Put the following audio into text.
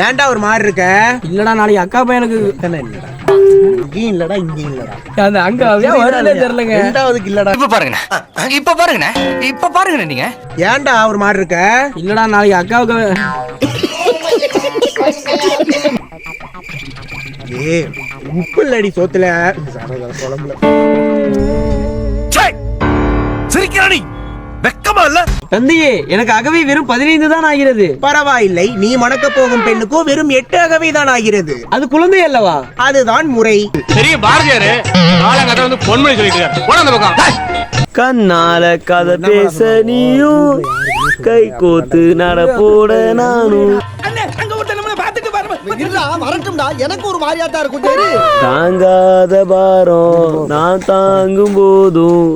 ஏன்டா ஒரு மாதிரி இருக்க? இல்லடா நாளைக்கு அக்கா பையனுக்கு இங்கேயும் இல்லடா இங்கேயும் இல்லடா. அந்த அங்க வரல தெரியலங்க. ரெண்டாவதுக்கு இல்லடா. இப்ப பாருங்க நீங்க. ஏன்டா ஒரு மாதிரி இருக்க? இல்லடா நாளைக்கு அக்காவுக்கு உப்பு இல்லடி சோத்துல குழம்புல. சிரிக்கிறானி வெக்கமா இல்ல? தந்தையே எனக்கு அகவை வெறும் 15 தான் ஆகிறது. பரவாயில்லை, நீ மணக்க போகும் பெண்ணுக்கோ வெறும் 8 அகவை தான் ஆகிறது. அது குழந்தை அல்லவா? அதுதான் முறை. பெரிய பாரதியாரு காலங்கட்ட வந்து பொன்மொழி சொல்லிட்டு போட அந்த பக்கம். கண்ணால கதை பேச நீயும் கை கோத்து நட போட நானும் எனக்கு ஒரு மாதிரியாத்தான் இருக்கும். தாங்காத பாரம் நான் தாங்கும் போதும்